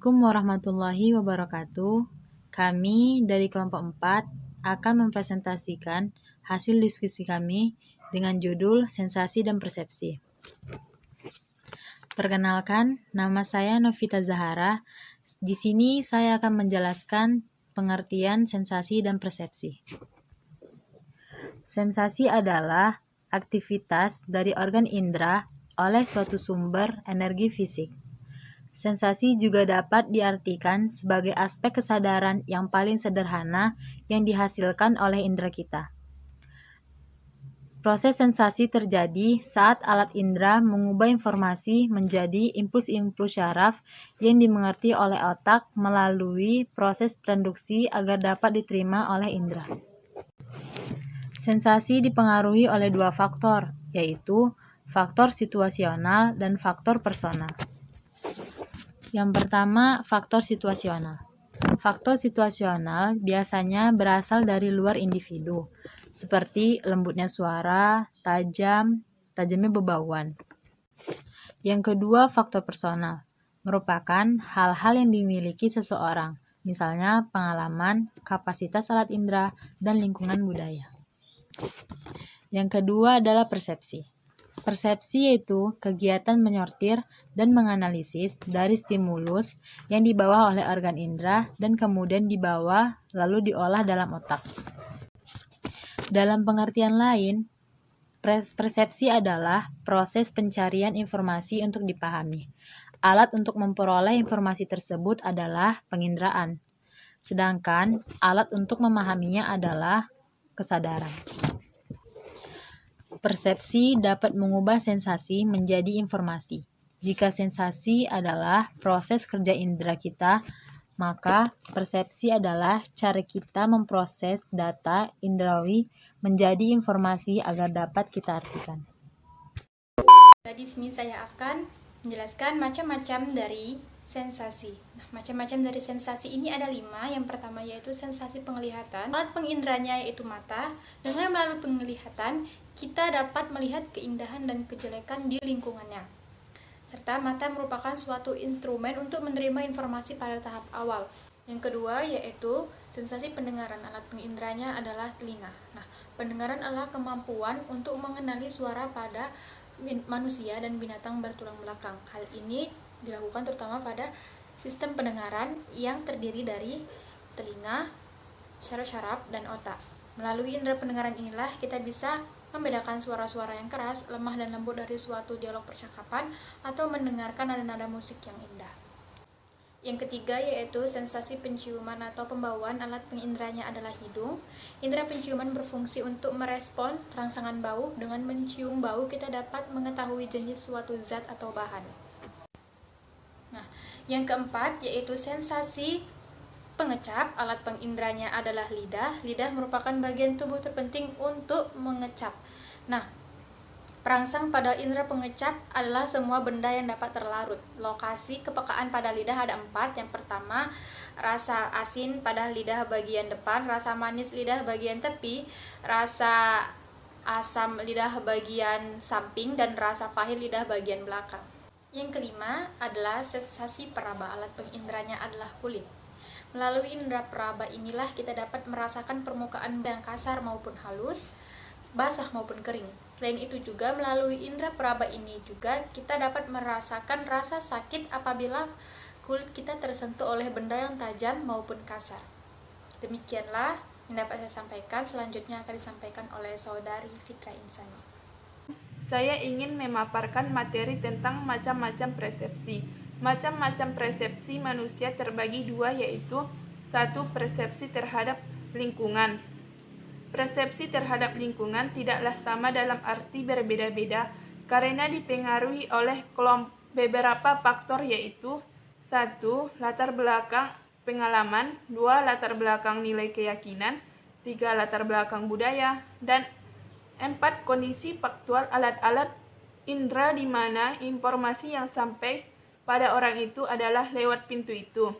Assalamualaikum warahmatullahi wabarakatuh. Kami dari kelompok 4 akan mempresentasikan hasil diskusi kami dengan judul Sensasi dan Persepsi. Perkenalkan, nama saya Novita Zahara. Di sini saya akan menjelaskan pengertian sensasi dan persepsi. Sensasi adalah aktivitas dari organ indera oleh suatu sumber energi fisik. Sensasi juga dapat diartikan sebagai aspek kesadaran yang paling sederhana yang dihasilkan oleh indera kita. Proses sensasi terjadi saat alat indera mengubah informasi menjadi impuls-impuls syaraf yang dimengerti oleh otak melalui proses transduksi agar dapat diterima oleh indera. Sensasi dipengaruhi oleh dua faktor, yaitu faktor situasional dan faktor personal. Yang pertama, faktor situasional. Faktor situasional biasanya berasal dari luar individu, seperti lembutnya suara, tajamnya bebauan. Yang kedua, faktor personal, merupakan hal-hal yang dimiliki seseorang, misalnya pengalaman, kapasitas alat indera, dan lingkungan budaya. Yang kedua adalah persepsi. Persepsi yaitu kegiatan menyortir dan menganalisis dari stimulus yang dibawa oleh organ indera dan kemudian dibawa lalu diolah dalam otak. Dalam pengertian lain, persepsi adalah proses pencarian informasi untuk dipahami. Alat untuk memperoleh informasi tersebut adalah penginderaan, sedangkan alat untuk memahaminya adalah kesadaran. Persepsi dapat mengubah sensasi menjadi informasi. Jika sensasi adalah proses kerja indera kita, maka persepsi adalah cara kita memproses data indrawi menjadi informasi agar dapat kita artikan. Di sini saya akan menjelaskan macam-macam dari sensasi. Macam-macam dari sensasi ini ada 5. Yang pertama yaitu sensasi penglihatan. Alat penginderanya yaitu mata. Dengan melalui penglihatan, kita dapat melihat keindahan dan kejelekan di lingkungannya. Serta mata merupakan suatu instrumen untuk menerima informasi pada tahap awal. Yang kedua yaitu sensasi pendengaran. Alat penginderanya adalah telinga. Pendengaran adalah kemampuan untuk mengenali suara pada manusia dan binatang bertulang belakang. Hal ini dilakukan terutama pada sistem pendengaran yang terdiri dari telinga, syaraf-syaraf, dan otak. Melalui indera pendengaran inilah kita bisa membedakan suara-suara yang keras, lemah, dan lembut dari suatu dialog percakapan atau mendengarkan nada-nada musik yang indah. Yang ketiga yaitu sensasi penciuman atau pembauan. Alat penginderanya adalah hidung. Indera penciuman berfungsi untuk merespon rangsangan bau. Dengan mencium bau kita dapat mengetahui jenis suatu zat atau bahan. Yang keempat yaitu sensasi pengecap. Alat penginderanya adalah lidah. Lidah merupakan bagian tubuh terpenting untuk mengecap. Perangsang pada indera pengecap adalah semua benda yang dapat terlarut. Lokasi kepekaan pada lidah ada 4. Yang pertama, rasa asin pada lidah bagian depan, rasa manis lidah bagian tepi, rasa asam lidah bagian samping, dan rasa pahit lidah bagian belakang. Yang kelima adalah sensasi peraba. Alat penginderanya adalah kulit. Melalui indera peraba inilah kita dapat merasakan permukaan yang kasar maupun halus, basah maupun kering. Selain itu juga melalui indera peraba ini juga kita dapat merasakan rasa sakit apabila kulit kita tersentuh oleh benda yang tajam maupun kasar. Demikianlah yang dapat saya sampaikan. Selanjutnya akan disampaikan oleh saudari Fitra Insani. Saya ingin memaparkan materi tentang macam-macam persepsi. Macam-macam persepsi manusia terbagi 2 yaitu 1. Persepsi terhadap lingkungan. Persepsi terhadap lingkungan tidaklah sama dalam arti berbeda-beda karena dipengaruhi oleh beberapa faktor yaitu 1. Latar belakang pengalaman, 2. Latar belakang nilai keyakinan, 3. Latar belakang budaya, dan 4. Kondisi faktual alat-alat indera di mana informasi yang sampai pada orang itu adalah lewat pintu itu.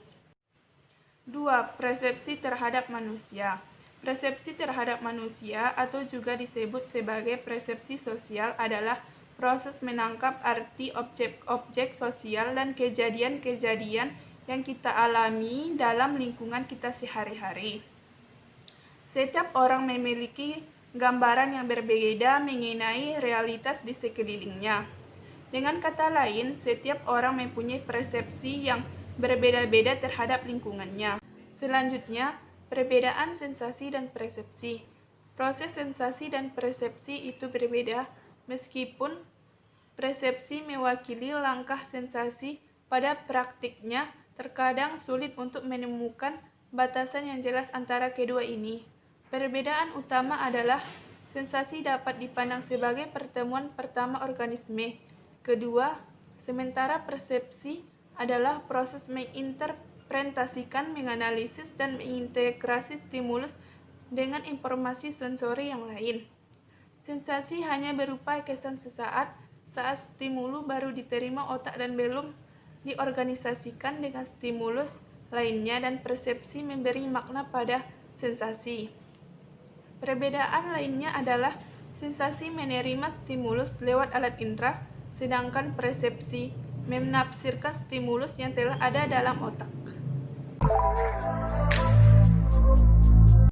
2. Persepsi terhadap manusia. Persepsi terhadap manusia atau juga disebut sebagai persepsi sosial adalah proses menangkap arti objek-objek sosial dan kejadian-kejadian yang kita alami dalam lingkungan kita sehari-hari. Setiap orang memiliki gambaran yang berbeda mengenai realitas di sekelilingnya. Dengan kata lain, setiap orang mempunyai persepsi yang berbeda-beda terhadap lingkungannya. Selanjutnya, perbedaan sensasi dan persepsi. Proses sensasi dan persepsi itu berbeda, meskipun persepsi mewakili langkah sensasi. Pada praktiknya, terkadang sulit untuk menemukan batasan yang jelas antara kedua ini. Perbedaan utama adalah sensasi dapat dipandang sebagai pertemuan pertama organisme. Kedua, sementara persepsi adalah proses menginterpretasikan, menganalisis, dan mengintegrasi stimulus dengan informasi sensori yang lain. Sensasi hanya berupa kesan sesaat saat stimulus baru diterima otak dan belum diorganisasikan dengan stimulus lainnya, dan persepsi memberi makna pada sensasi. Perbedaan lainnya adalah sensasi menerima stimulus lewat alat indera, sedangkan persepsi menafsirkan stimulus yang telah ada dalam otak.